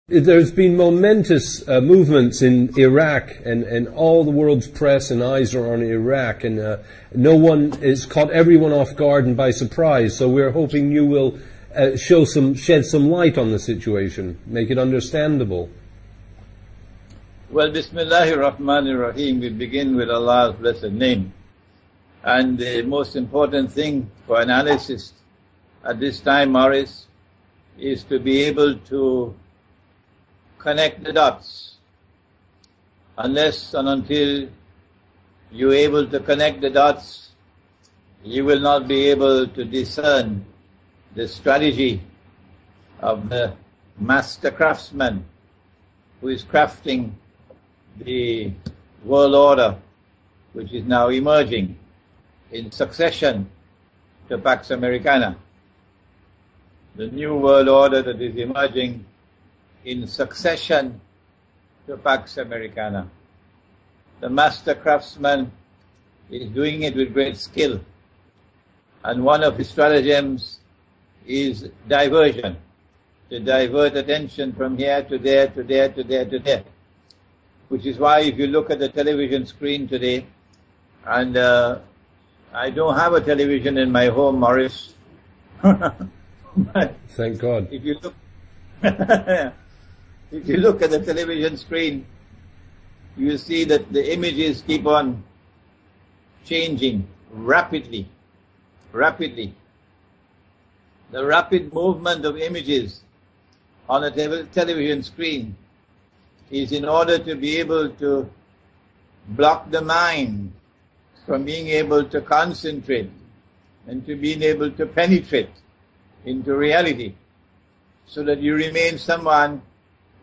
There's been momentous movements in Iraq, and all the world's press and eyes are on Iraq, and no one is caught everyone off guard and by surprise. So we're hoping you will shed some light on the situation, make it understandable. Well, Bismillahir Rahmanir Rahim. We begin with Allah's blessed name, and the most important thing for analysis at this time, Morris, is to be able to connect the dots. Unless and until you're able to connect the dots, you will not be able to discern the strategy of the master craftsman who is crafting the world order which is now emerging in succession to Pax Americana. The new world order that is emerging in succession to Pax Americana. The master craftsman is doing it with great skill, and one of his stratagems is diversion, to divert attention from here to there, to there, to there, to there. Which is why if you look at the television screen today, and I don't have a television in my home, Morris. Thank God. If you look if you look at the television screen, you see that the images keep on changing rapidly. The rapid movement of images on a television screen is in order to be able to block the mind from being able to concentrate and to being able to penetrate into reality, so that you remain someone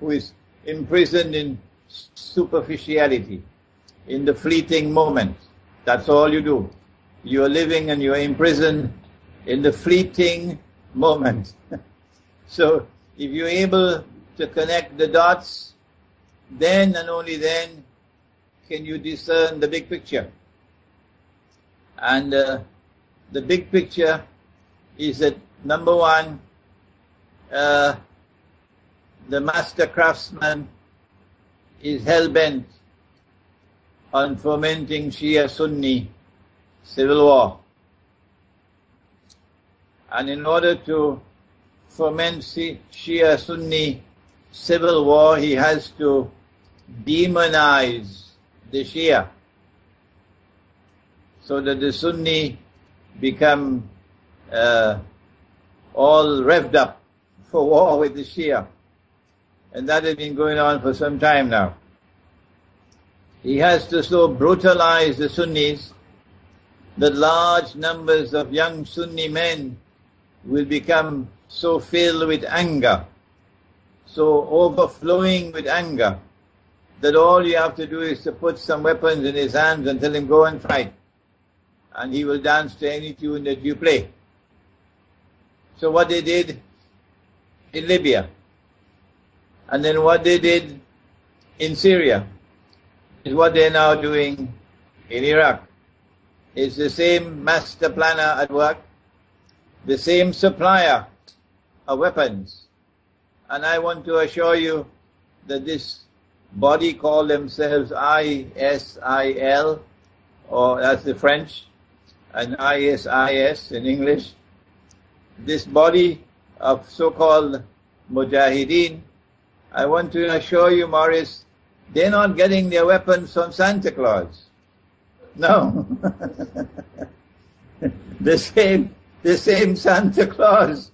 who is imprisoned in superficiality, in the fleeting moment. That's all you do. You are living and you are imprisoned in the fleeting moment. So if you're able to connect the dots, then and only then can you discern the big picture. And the big picture is that, number one, the master craftsman is hell-bent on fomenting Shia-Sunni civil war. And in order to foment Shia-Sunni civil war, he has to demonize the Shia, so that the Sunni become all revved up for war with the Shia. And that has been going on for some time now. He has to so brutalize the Sunnis that large numbers of young Sunni men will become so filled with anger, so overflowing with anger, that all you have to do is to put some weapons in his hands and tell him, go and fight, and he will dance to any tune that you play. So what they did in Libya, and then what they did in Syria, is what they're now doing in Iraq. It's the same master planner at work, the same supplier of weapons. And I want to assure you that this body called themselves ISIL, or that's the French, and ISIS in English, this body of so-called Mujahideen, I want to assure you, Morris, they're not getting their weapons from Santa Claus. No. The same Santa Claus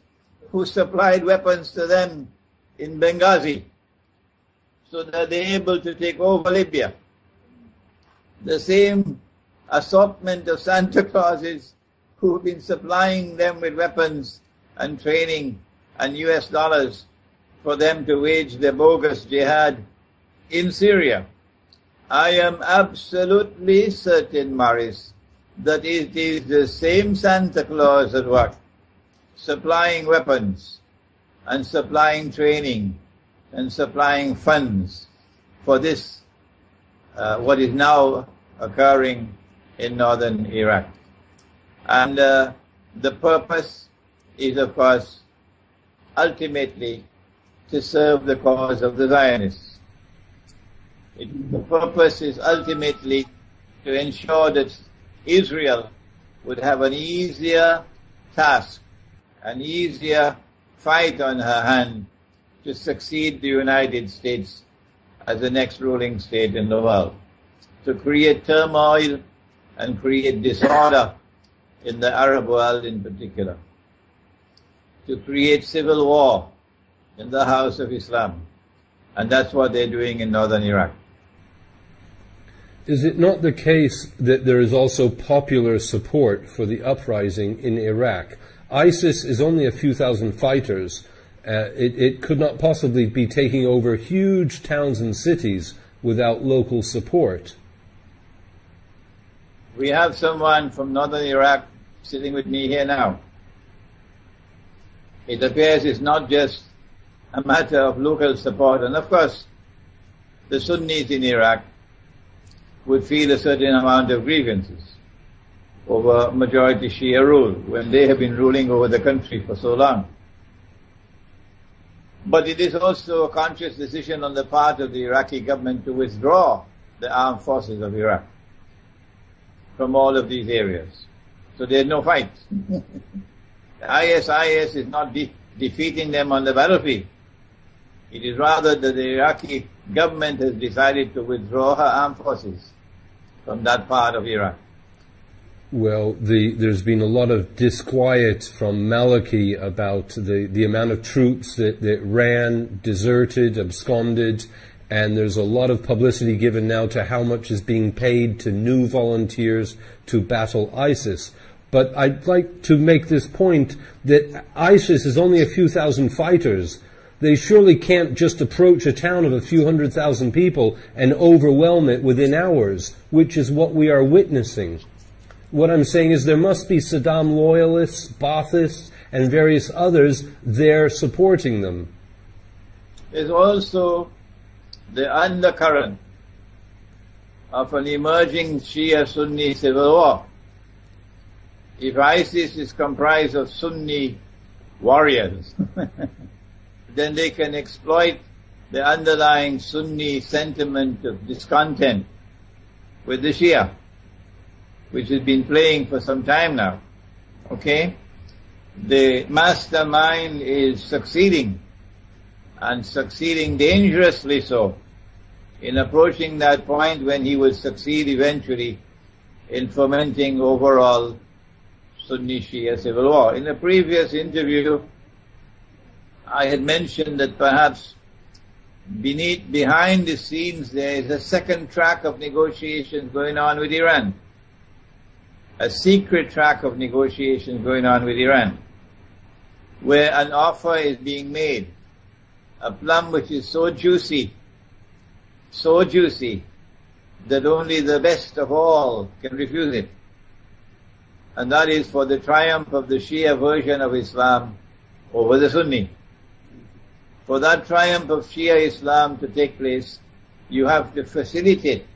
who supplied weapons to them in Benghazi, so that they're able to take over Libya. The same assortment of Santa Clauses who've been supplying them with weapons and training and US dollars for them to wage their bogus jihad in Syria. I am absolutely certain, Morris, that it is the same Santa Claus at work, supplying weapons and supplying training and supplying funds for this, what is now occurring in northern Iraq. And the purpose is, of course, ultimately to serve the cause of the Zionists. The purpose is ultimately to ensure that Israel would have an easier task, an easier fight on her hand to succeed the United States as the next ruling state in the world, to create turmoil and create disorder in the Arab world in particular, to create civil war in the House of Islam. And that's what they're doing in northern Iraq. Is it not the case that there is also popular support for the uprising in Iraq? ISIS is only a few thousand fighters. It could not possibly be taking over huge towns and cities without local support. We have someone from northern Iraq sitting with me here now. It appears it's not just a matter of local support, and of course the Sunnis in Iraq would feel a certain amount of grievances over majority Shia rule when they have been ruling over the country for so long. But it is also a conscious decision on the part of the Iraqi government to withdraw the armed forces of Iraq from all of these areas. So there's no fight. The ISIS is not defeating them on the battlefield. It is rather that the Iraqi government has decided to withdraw her armed forces from that part of Iraq. Well, there's been a lot of disquiet from Maliki about the amount of troops that ran, deserted, absconded, and there's a lot of publicity given now to how much is being paid to new volunteers to battle ISIS. But I'd like to make this point that ISIS is only a few thousand fighters. They surely can't just approach a town of a few 100,000 people and overwhelm it within hours, which is what we are witnessing. What I'm saying is there must be Saddam loyalists, Baathists, and various others there supporting them. There's also the undercurrent of an emerging Shia-Sunni civil war. If ISIS is comprised of Sunni warriors, then they can exploit the underlying Sunni sentiment of discontent with the Shia, which has been playing for some time now. Okay? The mastermind is succeeding, and succeeding dangerously so, in approaching that point when he will succeed eventually in fomenting overall Sunni Shia civil war. In a previous interview, I had mentioned that perhaps behind the scenes there is a second track of negotiations going on with Iran. A secret track of negotiations going on with Iran, where an offer is being made, a plum which is so juicy, that only the best of all can refuse it. And that is for the triumph of the Shia version of Islam over the Sunni. For that triumph of Shia Islam to take place, you have to facilitate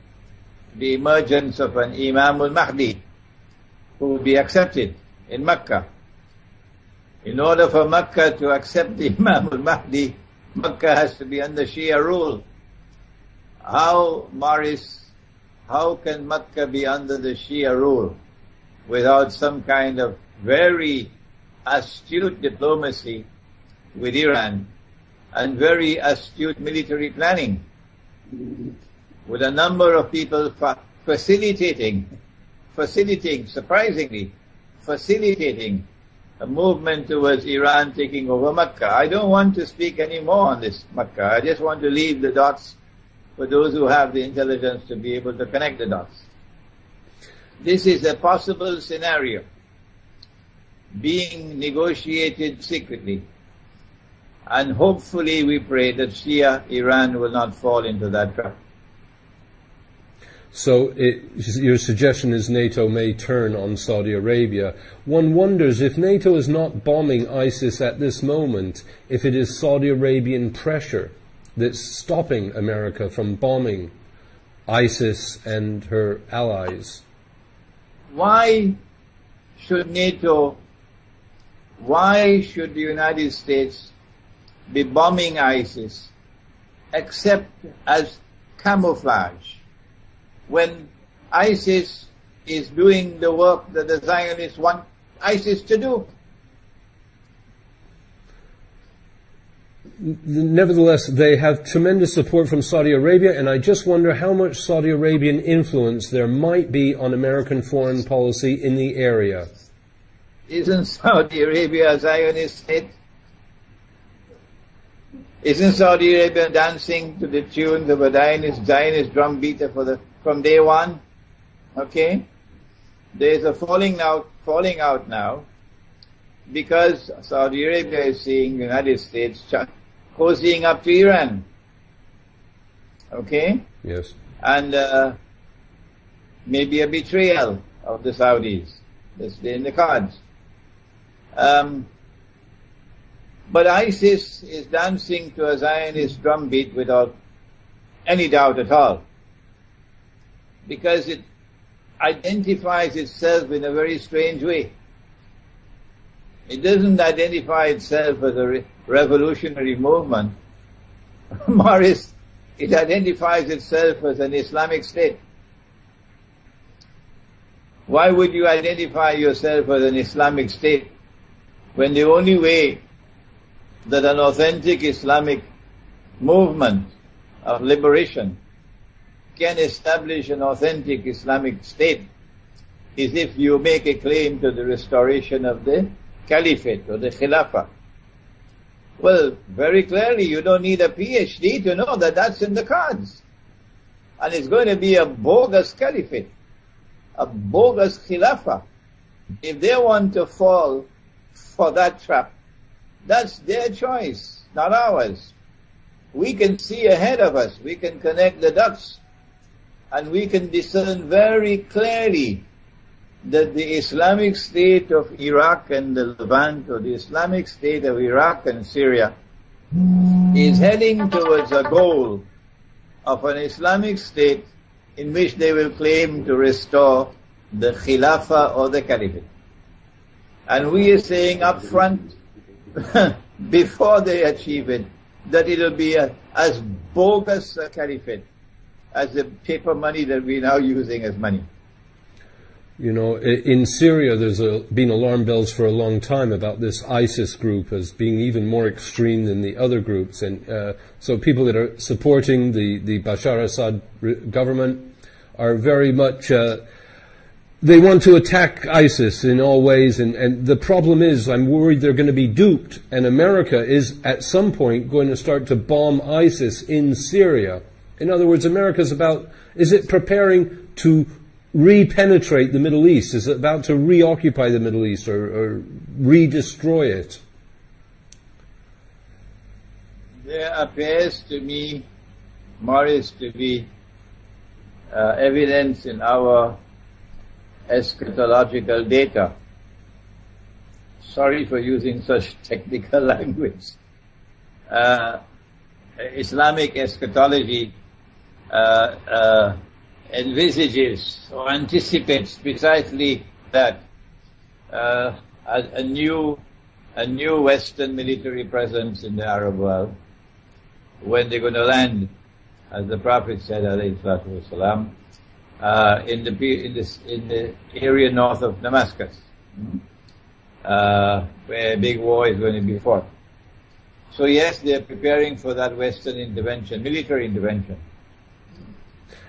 the emergence of an Imam al-Mahdi who will be accepted in Mecca. In order for Mecca to accept the Imam al-Mahdi, Mecca has to be under Shia rule. How can Mecca be under the Shia rule without some kind of very astute diplomacy with Iran and very astute military planning, with a number of people facilitating a movement towards Iran taking over Mecca. I don't want to speak any more on this Mecca. I just want to leave the dots for those who have the intelligence to be able to connect the dots. This is a possible scenario being negotiated secretly, and hopefully we pray that Shia Iran will not fall into that trap. So your suggestion is NATO may turn on Saudi Arabia. One wonders if NATO is not bombing ISIS at this moment, if it is Saudi Arabian pressure that's stopping America from bombing ISIS and her allies. Why should NATO, why should the United States be bombing ISIS except as camouflage, when ISIS is doing the work that the Zionists want ISIS to do? Nevertheless, they have tremendous support from Saudi Arabia, and I just wonder how much Saudi Arabian influence there might be on American foreign policy in the area. Isn't Saudi Arabia a Zionist state? Isn't Saudi Arabia dancing to the tunes of a Zionist drum beater from day one? Okay? There's a falling out now, because Saudi Arabia is seeing the United States cozying up to Iran. Okay? Yes. And maybe a betrayal of the Saudis. That's in the cards. But ISIS is dancing to a Zionist drumbeat without any doubt at all, because it identifies itself in a very strange way. It doesn't identify itself as a revolutionary movement. Morris, it identifies itself as an Islamic state. Why would you identify yourself as an Islamic state when the only way that an authentic Islamic movement of liberation can establish an authentic Islamic state is if you make a claim to the restoration of the caliphate or the khilafah? Well, very clearly you don't need a PhD to know that that's in the cards. And it's going to be a bogus caliphate, a bogus khilafah. If they want to fall for that trap, that's their choice, not ours. We can see ahead of us, we can connect the dots, and we can discern very clearly that the Islamic State of Iraq and the Levant, or the Islamic State of Iraq and Syria, is heading towards a goal of an Islamic State in which they will claim to restore the Khilafah or the Caliphate. And we are saying up front, before they achieve it, that it will be as bogus a Caliphate as the paper money that we're now using as money. You know, in Syria there's been alarm bells for a long time about this ISIS group as being even more extreme than the other groups. And so people that are supporting the Bashar Assad government are very much, they want to attack ISIS in all ways. And the problem is, I'm worried they're going to be duped. And America is at some point going to start to bomb ISIS in Syria. In other words, America's is it preparing to re-penetrate the Middle East? Is it about to reoccupy the Middle East or re-destroy it? There appears to me, Morris, to be evidence in our eschatological data. Sorry for using such technical language. Islamic eschatology envisages or anticipates precisely that a new Western military presence in the Arab world, when they're going to land, as the Prophet said, alayhi salatu wasalam, in the area north of Damascus, where a big war is going to be fought. So yes, they are preparing for that Western intervention, military intervention.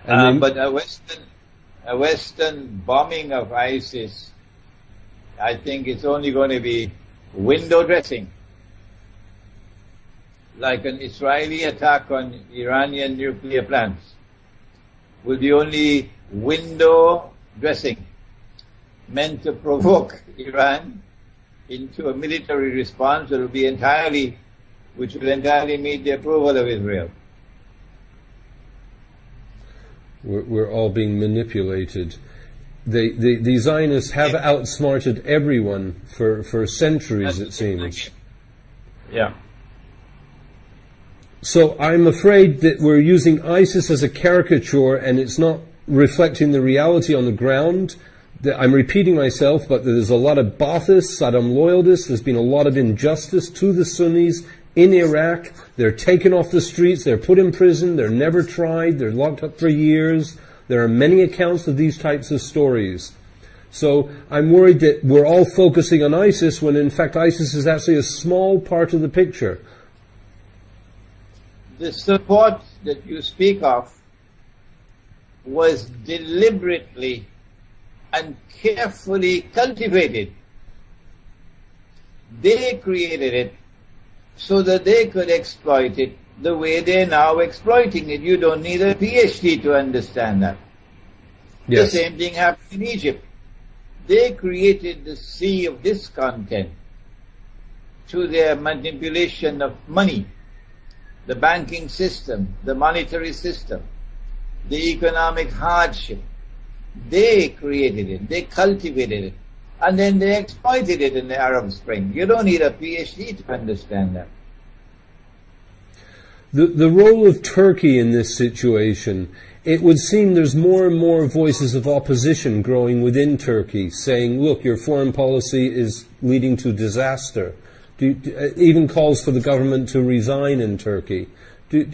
But a Western bombing of ISIS, I think it's only going to be window dressing. Like an Israeli attack on Iranian nuclear plants will be only window dressing, meant to provoke Iran into a military response that will be which will entirely meet the approval of Israel. We're all being manipulated. The Zionists have outsmarted everyone for centuries, it seems. Yeah. So I'm afraid that we're using ISIS as a caricature, and it's not reflecting the reality on the ground. I'm repeating myself, but there's a lot of Baathists, Saddam loyalists. There's been a lot of injustice to the Sunnis in Iraq. They're taken off the streets, they're put in prison, they're never tried, they're locked up for years. There are many accounts of these types of stories. So I'm worried that we're all focusing on ISIS when in fact ISIS is actually a small part of the picture. The support that you speak of was deliberately and carefully cultivated. They created it so that they could exploit it the way they're now exploiting it. You don't need a PhD to understand that. Yes. The same thing happened in Egypt. They created the sea of discontent through their manipulation of money, the banking system, the monetary system, the economic hardship. They created it, they cultivated it, and then they exploited it in the Arab Spring. You don't need a PhD to understand that. The role of Turkey in this situation, it would seem there's more and more voices of opposition growing within Turkey, saying, look, your foreign policy is leading to disaster. Even calls for the government to resign in Turkey. Do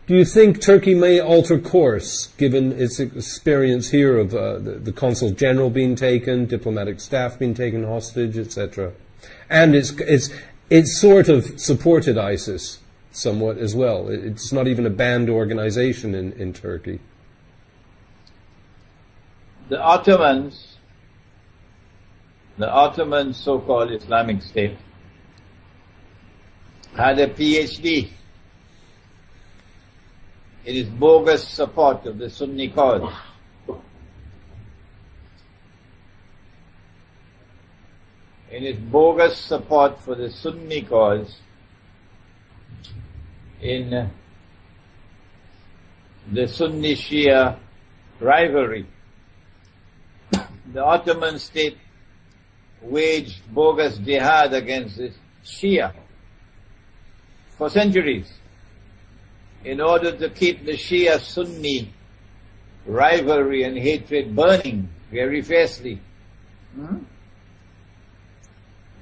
you think Turkey may alter course, given its experience here of the consul general being taken, diplomatic staff being taken hostage, etc.? And it's sort of supported ISIS somewhat as well. It's not even a banned organization in Turkey. The Ottoman so-called Islamic State had a PhD in its bogus support of the Sunni cause. In its bogus support for the Sunni cause in the Sunni-Shia rivalry. The Ottoman state waged bogus jihad against the Shia for centuries in order to keep the Shia-Sunni rivalry and hatred burning very fiercely.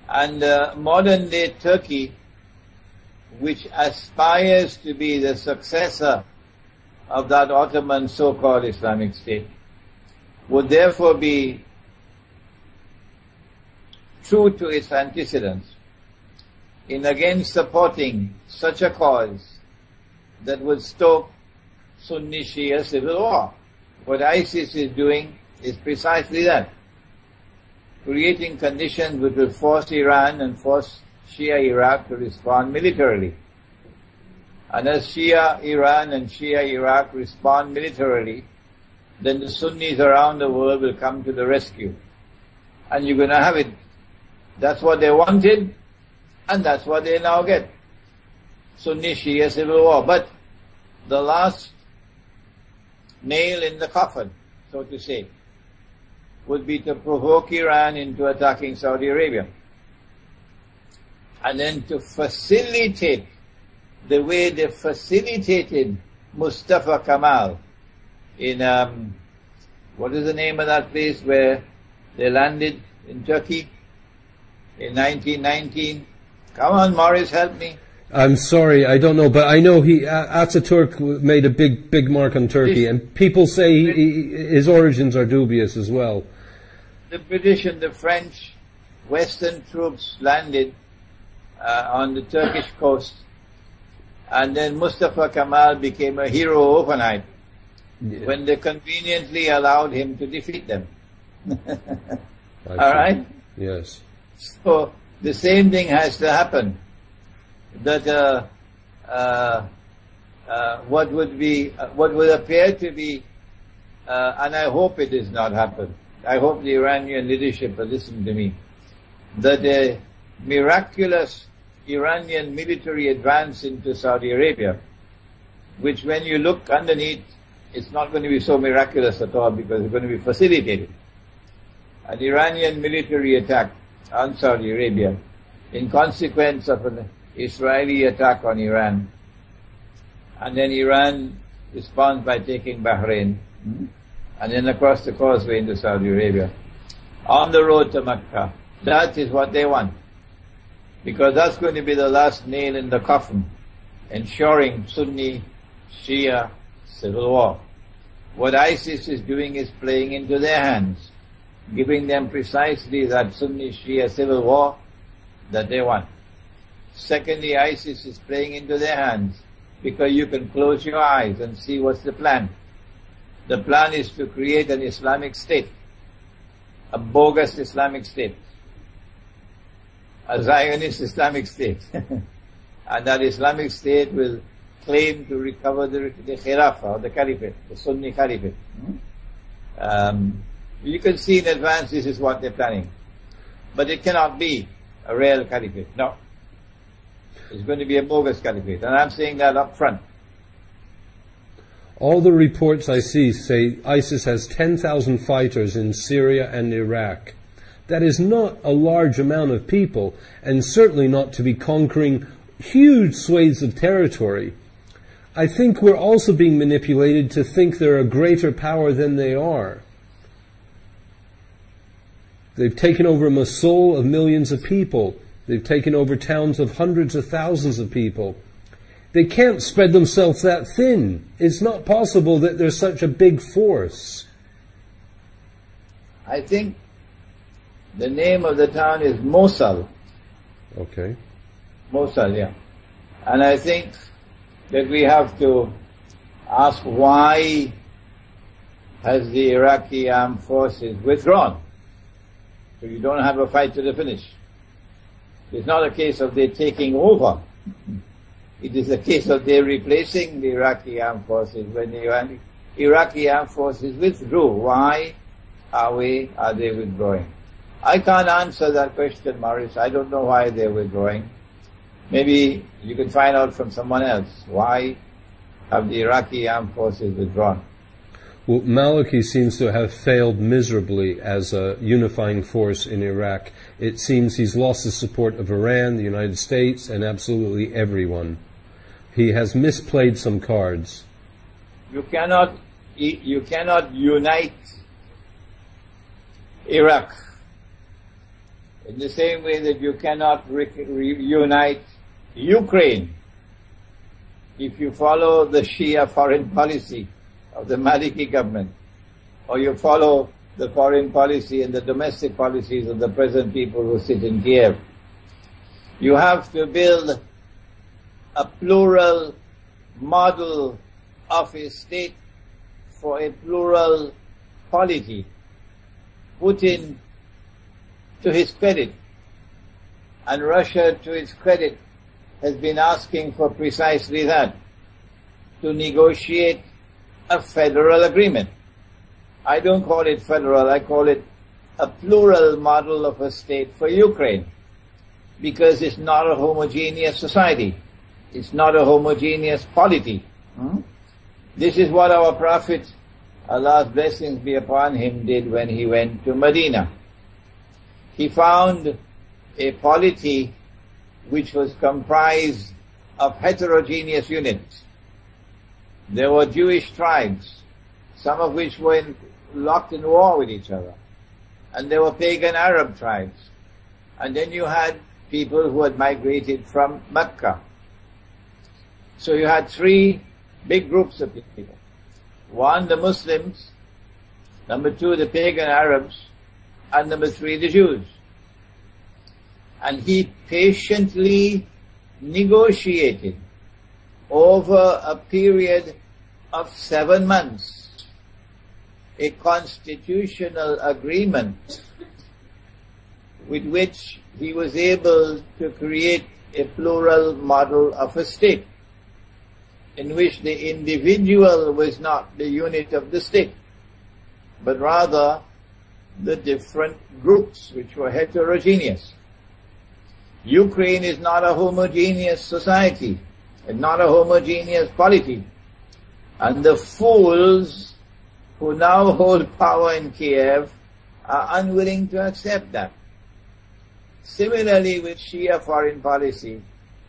And modern-day Turkey, which aspires to be the successor of that Ottoman so-called Islamic State, would therefore be true to its antecedents in again supporting such a cause that would stoke Sunni-Shia civil war. What ISIS is doing is precisely that, creating conditions which will force Iran and force Shia Iraq to respond militarily. And as Shia Iran and Shia Iraq respond militarily, then the Sunnis around the world will come to the rescue. And you're going to have it. That's what they wanted, and that's what they now get. Sunni-Shia civil war. But the last nail in the coffin, so to say, would be to provoke Iran into attacking Saudi Arabia. And then to facilitate the way they facilitated Mustafa Kemal in, what is the name of that place where they landed in Turkey in 1919? Come on, Morris, help me. I'm sorry, I don't know, but I know Ataturk made a big mark on Turkey, and people say his origins are dubious as well. The British and the French Western troops landed on the Turkish coast, and then Mustafa Kemal became a hero overnight when they conveniently allowed him to defeat them. All right? Yes. So the same thing has to happen. That what would appear to be, and I hope it does not happen. I hope the Iranian leadership will listen to me. That a miraculous Iranian military advance into Saudi Arabia, which when you look underneath, it's not going to be so miraculous at all because it's going to be facilitated. An Iranian military attack on Saudi Arabia in consequence of an Israeli attack on Iran, and then Iran responds by taking Bahrain, and then across the causeway into Saudi Arabia, on the road to Mecca. That is what they want. because that's going to be the last nail in the coffin, ensuring Sunni Shia civil war. What ISIS is doing is playing into their hands, giving them precisely that Sunni Shia civil war that they want. Secondly, ISIS is playing into their hands because you can close your eyes and see what's the plan. The plan is to create an Islamic state, a bogus Islamic state, a Zionist Islamic state. And that Islamic state will claim to recover the Khilafah, or the Caliphate, the Sunni Caliphate. You can see in advance this is what they're planning. But it cannot be a real Caliphate, no. It's going to be a bogus Caliphate, and I'm saying that up front. All the reports I see say ISIS has 10,000 fighters in Syria and Iraq. That is not a large amount of people, and certainly not to be conquering huge swathes of territory. I think we're also being manipulated to think they're a greater power than they are. They've taken over Mosul of millions of people. They've taken over towns of hundreds of thousands of people. They can't spread themselves that thin. It's not possible that they're such a big force. I think the name of the town is Mosul. Okay. Mosul, yeah. And I think that we have to ask, why has the Iraqi armed forces withdrawn? So you don't have a fight to the finish. It's not a case of they taking over. It is a case of they replacing the Iraqi armed forces. When the Iraqi armed forces withdrew, why are they withdrawing? I can't answer that question, Maurice. I don't know why they're withdrawing. Maybe you can find out from someone else. Why have the Iraqi armed forces withdrawn? Well, Maliki seems to have failed miserably as a unifying force in Iraq. It seems he's lost the support of Iran, the United States, and absolutely everyone. He has misplayed some cards. You cannot unite Iraq in the same way that you cannot reunite Ukraine if you follow the Shia foreign policy of the Maliki government, or you follow the foreign policy and the domestic policies of the present people who sit in Kiev. You have to build a plural model of a state for a plural polity. Putin, to his credit, and Russia, to its credit, has been asking for precisely that, to negotiate a federal agreement. I don't call it federal, I call it a plural model of a state for Ukraine, because it's not a homogeneous society. It's not a homogeneous polity. This is what our Prophet, Allah's blessings be upon him, did when he went to Medina. He found a polity which was comprised of heterogeneous units. There were Jewish tribes, some of which were locked in war with each other. And there were pagan Arab tribes. And then you had people who had migrated from Mecca. So you had three big groups of people. One, the Muslims. Number two, the pagan Arabs. And number three, the Jews. And he patiently negotiated over a period of 7 months a constitutional agreement with which he was able to create a plural model of a state in which the individual was not the unit of the state, but rather the different groups which were heterogeneous. Ukraine is not a homogeneous society, and not a homogeneous polity. And the fools who now hold power in Kiev are unwilling to accept that. Similarly with Shia foreign policy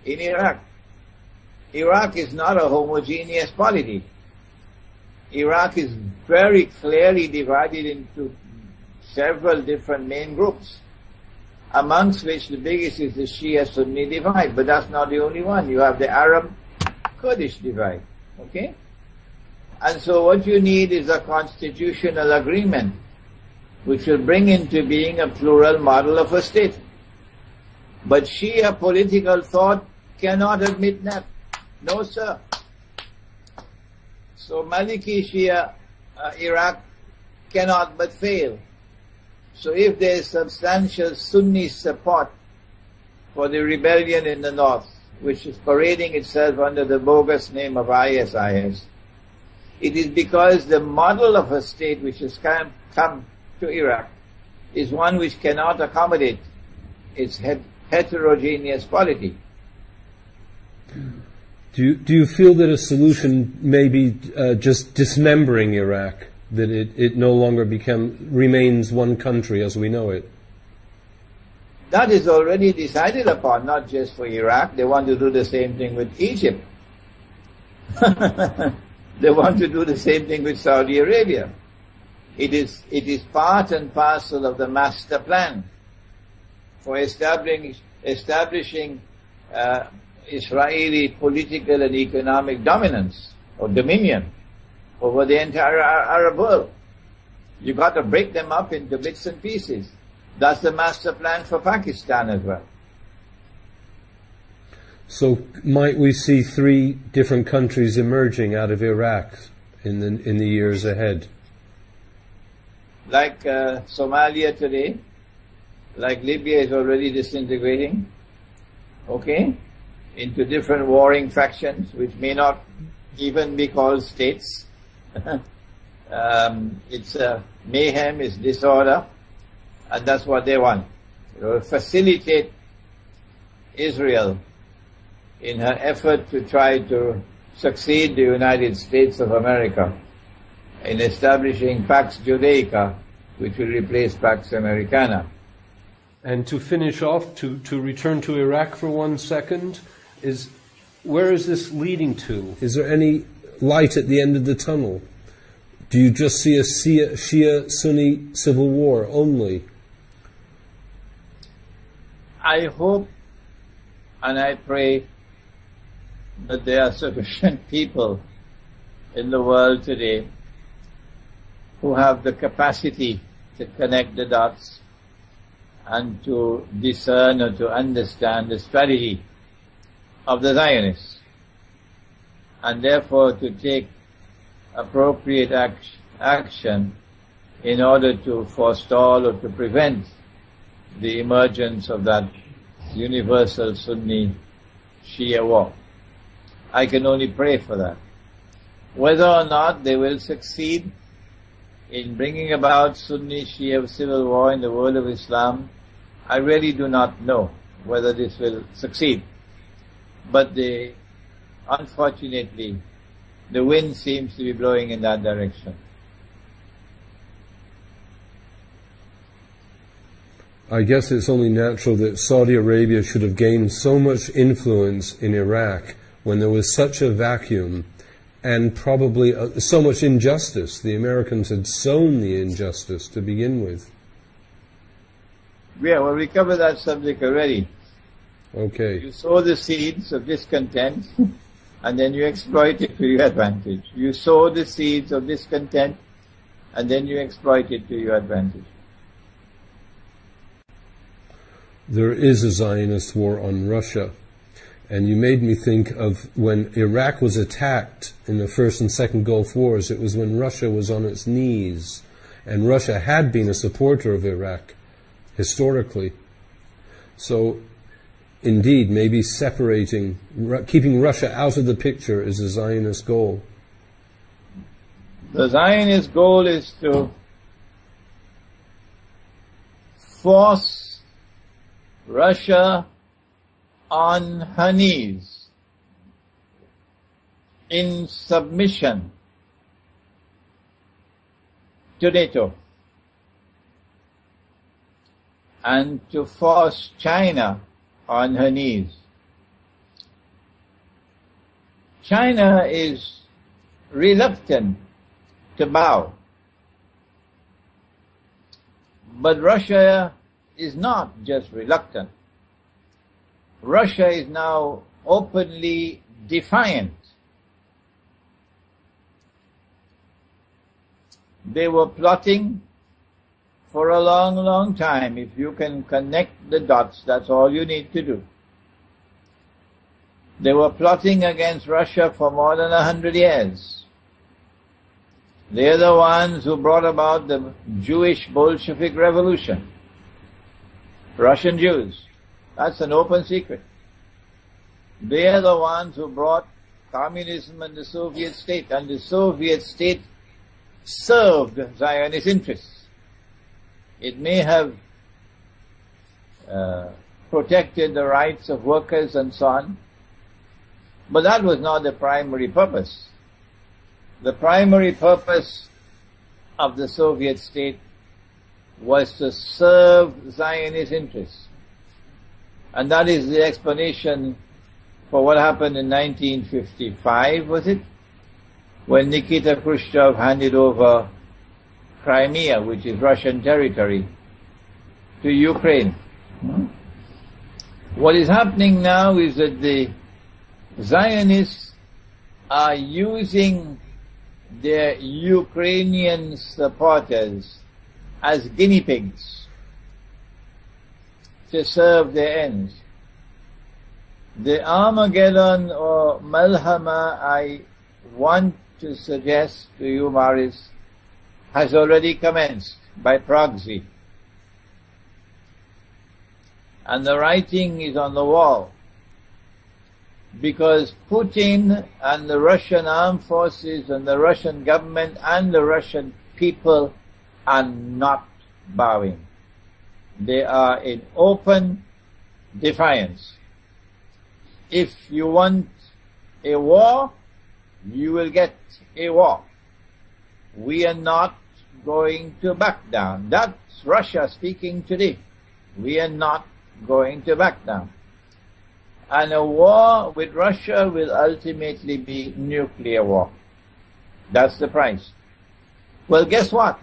in Iraq. Iraq is not a homogeneous polity. Iraq is very clearly divided into several different main groups. amongst which the biggest is the Shia-Sunni divide, but that's not the only one. You have the Arab-Kurdish divide, okay? And so what you need is a constitutional agreement which will bring into being a plural model of a state. But Shia political thought cannot admit that. No, sir. So Maliki Shia Iraq cannot but fail. So if there is substantial Sunni support for the rebellion in the north, which is parading itself under the bogus name of ISIS, it is because the model of a state which has come to Iraq is one which cannot accommodate its heterogeneous polity. Do you feel that a solution may be just dismembering Iraq, that it no longer remains one country as we know it? That is already decided upon, not just for Iraq. They want to do the same thing with Egypt. They want to do the same thing with Saudi Arabia. It is part and parcel of the master plan for establishing Israeli political and economic dominance or dominion over the entire Arab world. You've got to break them up into bits and pieces. That's the master plan for Pakistan as well. So might we see 3 different countries emerging out of Iraq in the years ahead? Like Somalia today, like Libya is already disintegrating, okay, into different warring factions which may not even be called states. It's mayhem, it's disorder, and that's what they want. Facilitate Israel in her effort to try to succeed the United States of America in establishing Pax Judaica, which will replace Pax Americana. And to finish off, to return to Iraq for 1 second, where is this leading to? Is there any light at the end of the tunnel? Do you just see a Shia-Sunni civil war only? I hope and I pray that there are sufficient people in the world today who have the capacity to connect the dots and to discern or to understand the strategy of the Zionists, and therefore to take appropriate action in order to forestall or to prevent the emergence of that universal Sunni Shia war. I can only pray for that. Whether or not they will succeed in bringing about Sunni Shia civil war in the world of Islam, I really do not know whether this will succeed. But unfortunately, the wind seems to be blowing in that direction. I guess it's only natural that Saudi Arabia should have gained so much influence in Iraq when there was such a vacuum and probably so much injustice. The Americans had sown the injustice to begin with. Yeah, well, we covered that subject already. Okay. You sow the seeds of discontent and then you exploit it to your advantage. You sow the seeds of discontent and then you exploit it to your advantage. There is a Zionist war on Russia. And you made me think of when Iraq was attacked in the First and Second Gulf Wars. It was when Russia was on its knees. And Russia had been a supporter of Iraq, historically. So, indeed, maybe keeping Russia out of the picture is a Zionist goal. The Zionist goal is to force Russia on her knees in submission to NATO and to force China on her knees. China is reluctant to bow, but Russia is not just reluctant. Russia is now openly defiant. They were plotting for a long, long time. If you can connect the dots, that's all you need to do. They were plotting against Russia for more than 100 years. They're the ones who brought about the Jewish Bolshevik Revolution. Russian Jews. That's an open secret. They're the ones who brought communism and the Soviet state, and the Soviet state served Zionist interests. It may have protected the rights of workers and so on, but that was not the primary purpose. The primary purpose of the Soviet state was to serve Zionist interests. And that is the explanation for what happened in 1955, was it? When Nikita Khrushchev handed over Crimea, which is Russian territory, to Ukraine. What is happening now is that the Zionists are using their Ukrainian supporters as guinea pigs to serve their ends. The Armageddon or Malhama I want to suggest to you, Maris, has already commenced by proxy. And the writing is on the wall. Because Putin and the Russian armed forces and the Russian government and the Russian people are not bowing. They are in open defiance. If you want a war, you will get a war. We are not going to back down. That's Russia speaking today. We are not going to back down. And a war with Russia will ultimately be nuclear war. That's the price. Well, guess what?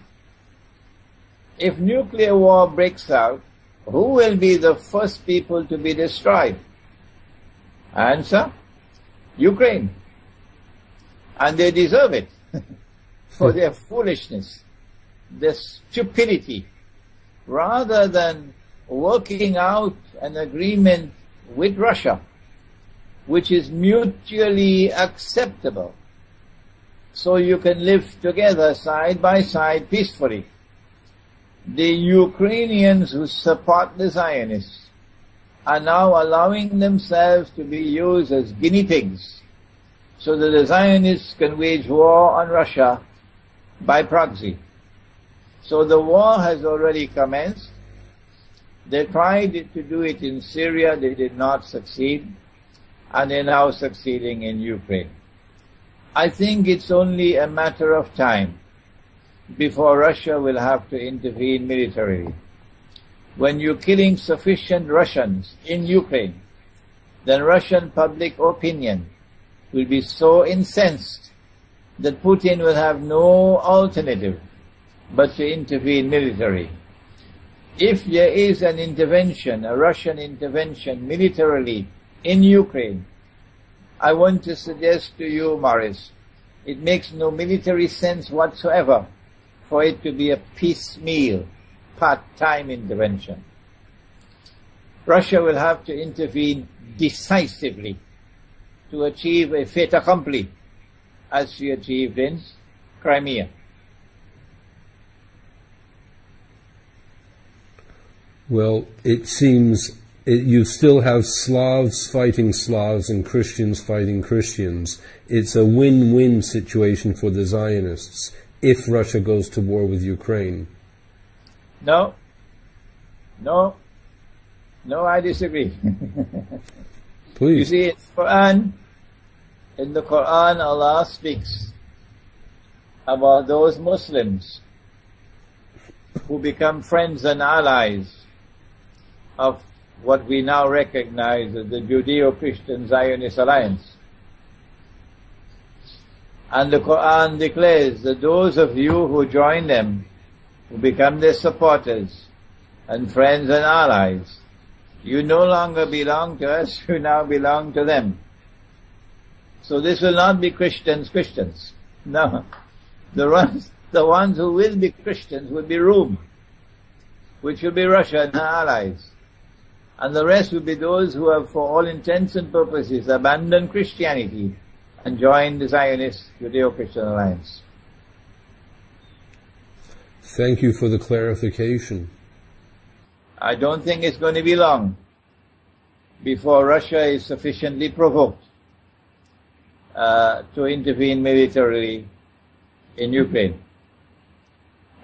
If nuclear war breaks out, who will be the first people to be destroyed? Answer? Ukraine. And they deserve it for their foolishness, their stupidity. Rather than working out an agreement with Russia, which is mutually acceptable, so you can live together side by side peacefully. The Ukrainians who support the Zionists are now allowing themselves to be used as guinea pigs so that the Zionists can wage war on Russia by proxy. So the war has already commenced. They tried to do it in Syria, they did not succeed, and they're now succeeding in Ukraine. I think it's only a matter of time before Russia will have to intervene militarily. When you're killing sufficient Russians in Ukraine, then Russian public opinion will be so incensed that Putin will have no alternative but to intervene militarily. If there is an intervention, a Russian intervention militarily in Ukraine, I want to suggest to you, Morris, it makes no military sense whatsoever for it to be a piecemeal, part-time intervention. Russia will have to intervene decisively to achieve a fait accompli, as she achieved in Crimea. Well, it seems you still have Slavs fighting Slavs and Christians fighting Christians. It's a win-win situation for the Zionists if Russia goes to war with Ukraine. No, I disagree. Please. You see, in the Quran, Allah speaks about those Muslims who become friends and allies of what we now recognize as the Judeo-Christian Zionist Alliance. And the Quran declares that those of you who join them, who become their supporters, and friends and allies. You no longer belong to us, you now belong to them. So this will not be Christians. No. The ones who will be Christians will be Rome, which will be Russia and her allies. And the rest will be those who have, for all intents and purposes, abandoned Christianity and joined the Zionist Judeo-Christian Alliance. Thank you for the clarification. I don't think it's going to be long before Russia is sufficiently provoked to intervene militarily in Ukraine.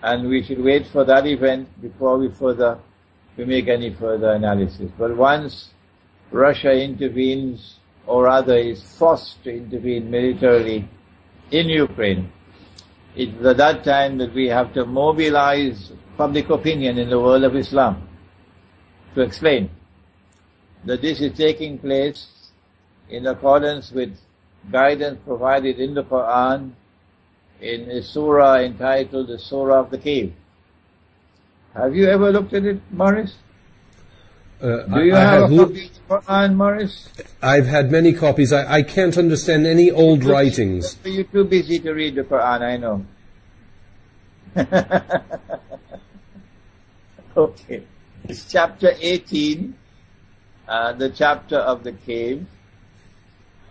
And we should wait for that event before we make any further analysis. But once Russia intervenes, or rather is forced to intervene militarily in Ukraine, it's at that time that we have to mobilize public opinion in the world of Islam to explain that this is taking place in accordance with guidance provided in the Quran in a surah entitled the Surah of the Cave. Have you ever looked at it, Morris? Do you have a copy of the Quran, Morris? I've had many copies. I can't understand any old writings. You're too busy to read the Quran, I know. Okay. It's chapter 18, the chapter of the cave.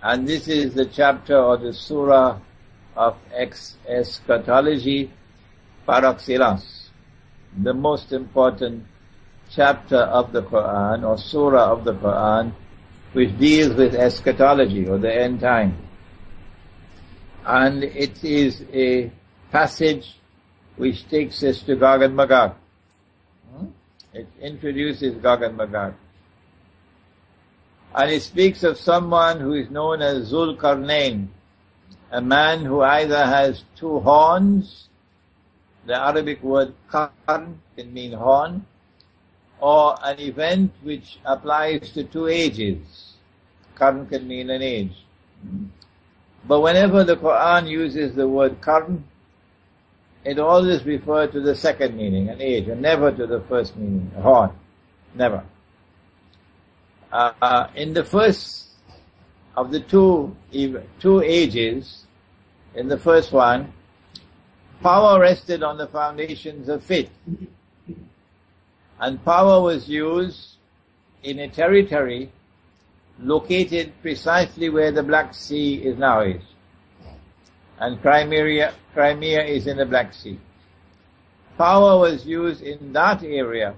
And this is the chapter or the surah of eschatology par excellence, the most important chapter of the Quran or surah of the Quran, which deals with eschatology or the end time. And it is a passage which takes us to Gog and Magog. It introduces Gog and Magog. And it speaks of someone who is known as Zul Qarnain, a man who either has two horns, the Arabic word qarn can mean horn, or an event which applies to two ages. Qarn can mean an age. But whenever the Quran uses the word qarn, it always refers to the second meaning, an age, and never to the first meaning, a horn. Never. In the first of the two ages, in the first one, power rested on the foundations of faith. And power was used in a territory located precisely where the Black Sea is now is. And Crimea is in the Black Sea. Power was used in that area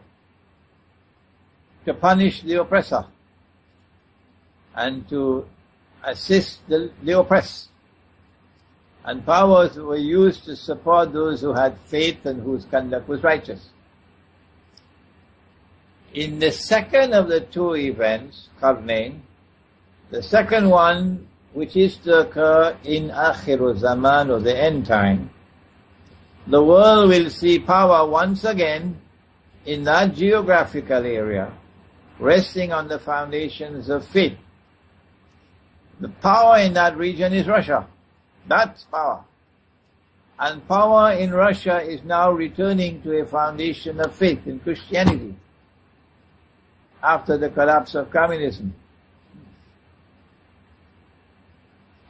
to punish the oppressor and to assist the oppressed. And powers were used to support those who had faith and whose conduct was righteous. In the second of the two events, Qarnain, the second one, which is to occur in Akhiru Zaman or the end time, the world will see power once again in that geographical area, resting on the foundations of faith. The power in that region is Russia. That's power. And power in Russia is now returning to a foundation of faith in Christianity after the collapse of communism.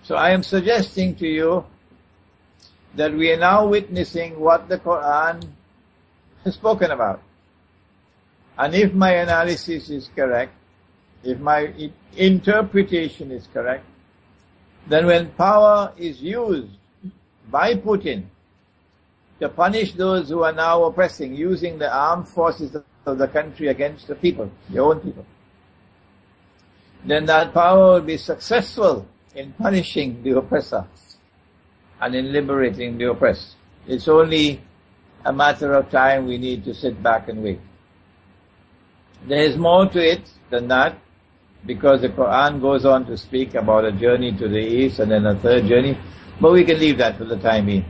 So I am suggesting to you that we are now witnessing what the Quran has spoken about. And if my analysis is correct, if my interpretation is correct, then when power is used by Putin to punish those who are now oppressing, using the armed forces of the country against the people, your own people, then that power will be successful in punishing the oppressor and in liberating the oppressed. It's only a matter of time. We need to sit back and wait. There is more to it than that, because the Quran goes on to speak about a journey to the east and then a third journey, but we can leave that for the time being.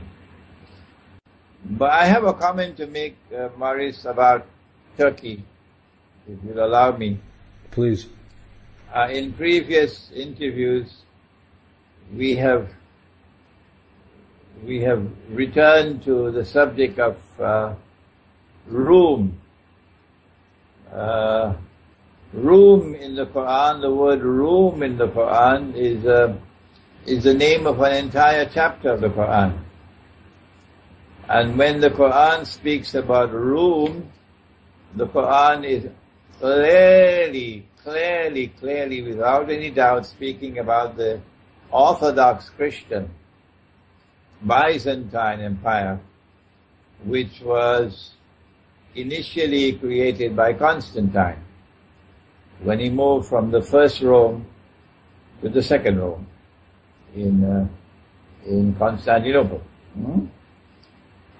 But I have a comment to make, Maurice, about Turkey, if you'll allow me. Please. In previous interviews, we have returned to the subject of Rome room in the Quran, the word room in the Quran is the name of an entire chapter of the Quran. And when the Quran speaks about room, the Quran is clearly, without any doubt, speaking about the Orthodox Christian Byzantine Empire, which was initially created by Constantine when he moved from the first Rome to the second Rome in Constantinople.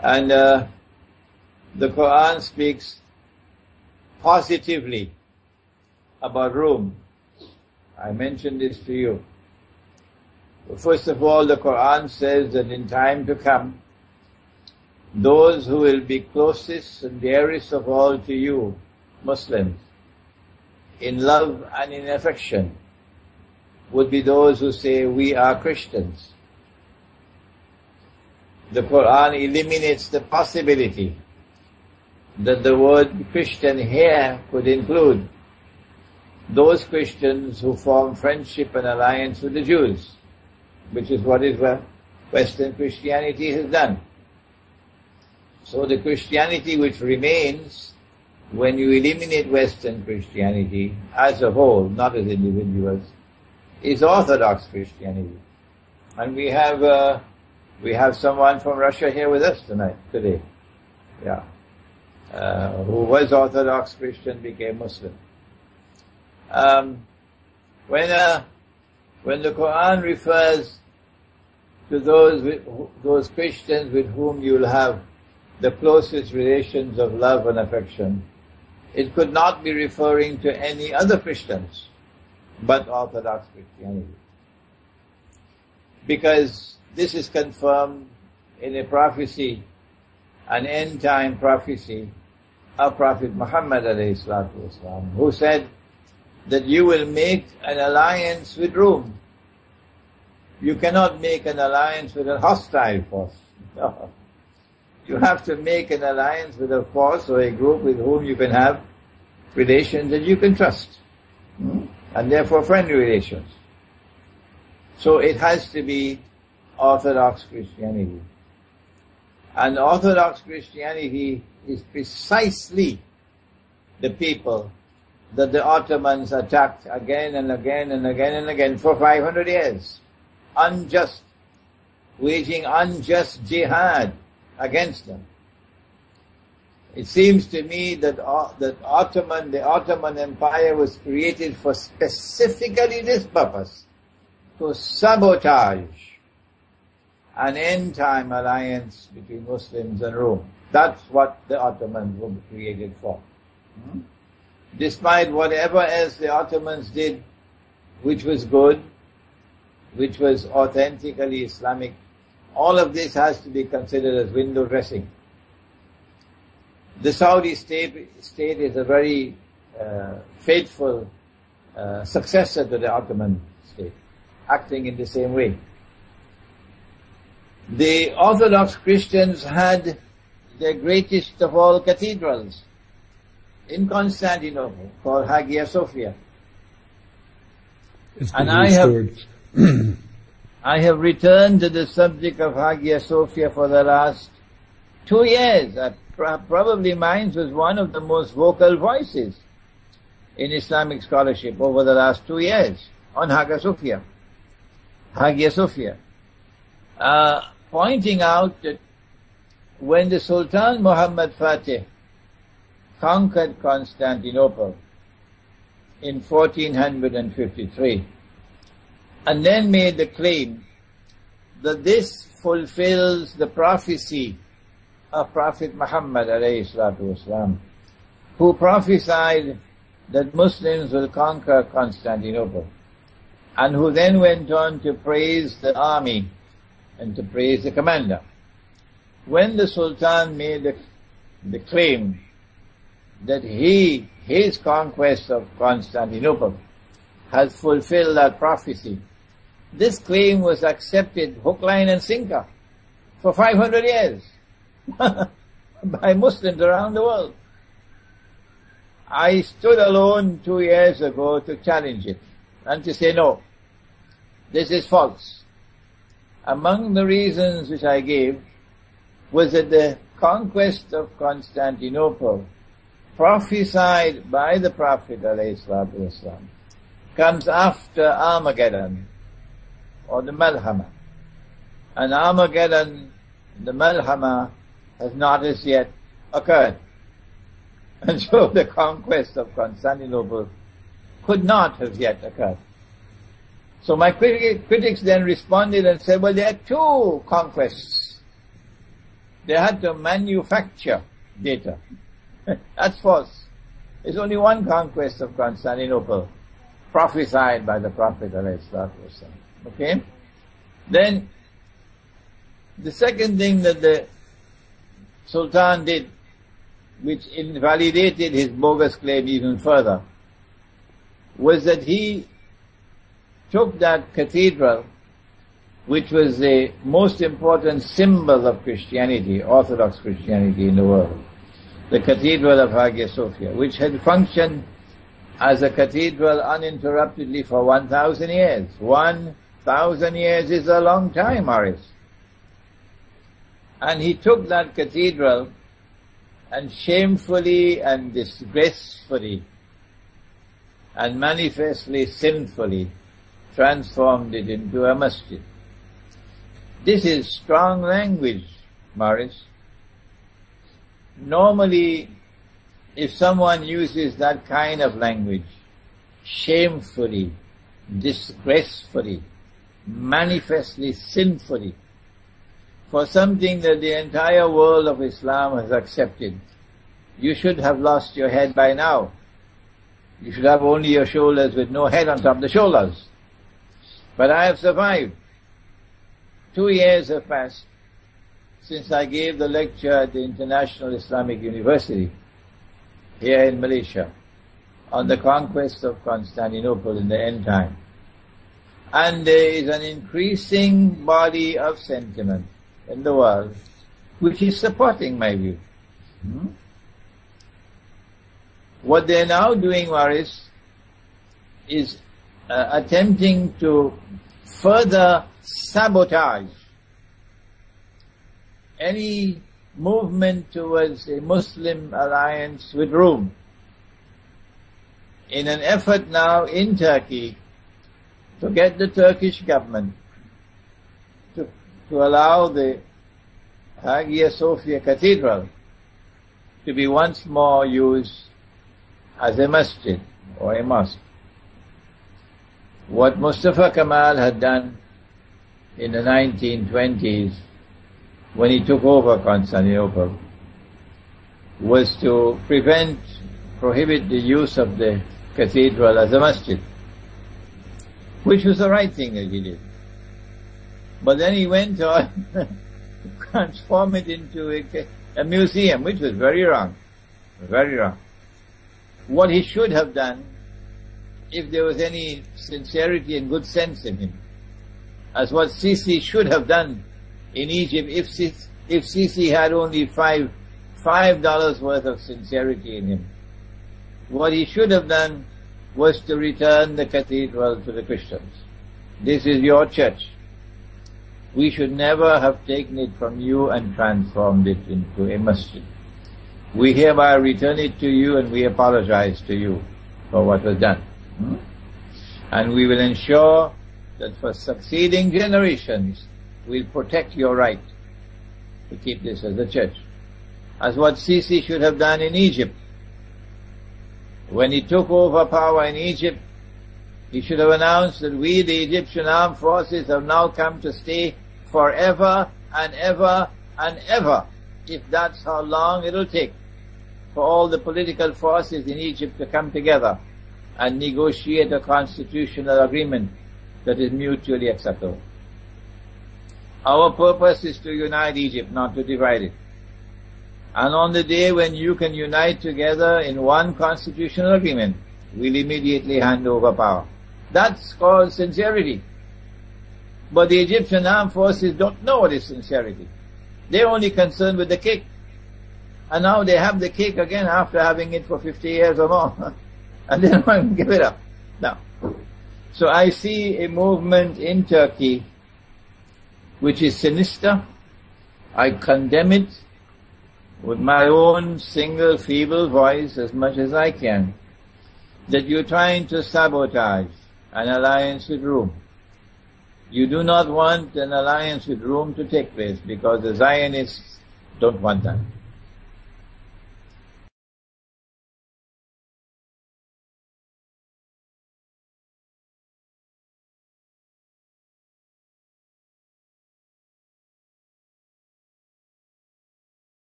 And the Quran speaks positively about Rome. I mentioned this to you. First of all, the Quran says that in time to come, those who will be closest and dearest of all to you, Muslims, in love and in affection, would be those who say, we are Christians. The Quran eliminates the possibility that the word Christian here could include those Christians who form friendship and alliance with the Jews, which is what Western Christianity has done. So the Christianity which remains when you eliminate Western Christianity as a whole, not as individuals, is Orthodox Christianity. And we have someone from Russia here with us today. Yeah. Who was Orthodox Christian, became Muslim. When the Quran refers to those Christians with whom you'll have the closest relations of love and affection, it could not be referring to any other Christians but Orthodox Christianity. Because this is confirmed in a prophecy, an end-time prophecy of Prophet Muhammad ﷺ, who said that you will make an alliance with Rome. You cannot make an alliance with a hostile force. No. You have to make an alliance with a force or a group with whom you can have relations that you can trust. And therefore friendly relations. So it has to be Orthodox Christianity. And Orthodox Christianity is precisely the people that the Ottomans attacked again and again and again and again for 500 years. Waging unjust jihad against them. It seems to me that the Ottoman Empire was created for specifically this purpose, to sabotage an end-time alliance between Muslims and Rome. That's what the Ottomans were created for. Despite whatever else the Ottomans did, which was good, which was authentically Islamic, all of this has to be considered as window dressing. The Saudi state is a very faithful successor to the Ottoman state, acting in the same way. The Orthodox Christians had their greatest of all cathedrals in Constantinople, called Hagia Sophia. And I have returned to the subject of Hagia Sophia for the last 2 years. Probably mine was one of the most vocal voices in Islamic scholarship over the last 2 years on Hagia Sophia. Hagia Sophia. Pointing out that when the Sultan Muhammad Fatih conquered Constantinople in 1453, and then made the claim that this fulfills the prophecy of Prophet Muhammad ﷺ, who prophesied that Muslims will conquer Constantinople, and who then went on to praise the army and to praise the commander. When the Sultan made the claim that his conquest of Constantinople has fulfilled that prophecy, this claim was accepted hook, line and sinker for 500 years by Muslims around the world. I stood alone 2 years ago to challenge it and to say no, this is false. Among the reasons which I gave was that the conquest of Constantinople, prophesied by the Prophet ﷺ, comes after Armageddon, or the Malhama. And Armageddon, the Malhama, has not as yet occurred. And so the conquest of Constantinople could not have yet occurred. So my critics then responded and said, well, there are two conquests. They had to manufacture data. That's false. There's only one conquest of Constantinople, prophesied by the Prophet ﷺ. Okay? Then, the second thing that the Sultan did, which invalidated his bogus claim even further, was that he took that cathedral, which was the most important symbol of Christianity, Orthodox Christianity in the world, the Cathedral of Hagia Sophia, which had functioned as a cathedral uninterruptedly for 1,000 years. 1,000 years is a long time, Morris. And he took that cathedral and shamefully and disgracefully and manifestly sinfully transformed it into a masjid. This is strong language, Morris. Normally, if someone uses that kind of language, shamefully, disgracefully, manifestly sinfully, for something that the entire world of Islam has accepted, you should have lost your head by now. You should have only your shoulders with no head on top of the shoulders. But I have survived. 2 years have passed since I gave the lecture at the International Islamic University here in Malaysia on the conquest of Constantinople in the end time. And there is an increasing body of sentiment in the world which is supporting my view. What they're now doing, Morris, is attempting to further sabotage any movement towards a Muslim alliance with Rome in an effort now in Turkey to get the Turkish government to allow the Hagia Sophia Cathedral to be once more used as a masjid or a mosque. What Mustafa Kemal had done in the 1920s when he took over Constantinople was to prohibit the use of the cathedral as a masjid, which was the right thing that he did. But then he went on to transform it into a museum, which was very wrong. Very wrong. What he should have done, if there was any sincerity and good sense in him, as what Sisi should have done in Egypt, if Sisi had only $5 worth of sincerity in him, what he should have done was to return the cathedral to the Christians. This is your church. We should never have taken it from you and transformed it into a masjid. We hereby return it to you and we apologize to you for what was done. And we will ensure that for succeeding generations, we'll protect your right to keep this as a church. As what Sisi should have done in Egypt. When he took over power in Egypt, he should have announced that we, the Egyptian armed forces, have now come to stay forever and ever and ever, if that's how long it'll take for all the political forces in Egypt to come together and negotiate a constitutional agreement that is mutually acceptable. Our purpose is to unite Egypt, not to divide it. And on the day when you can unite together in one constitutional agreement, we'll immediately hand over power. That's called sincerity. But the Egyptian armed forces don't know what is sincerity. They're only concerned with the kick. And now they have the cake again after having it for 50 years or more. And they don't want to give it up. Now, so I see a movement in Turkey which is sinister. I condemn it with my own single feeble voice as much as I can, that you're trying to sabotage an alliance with Rome. You do not want an alliance with Rome to take place because the Zionists don't want that.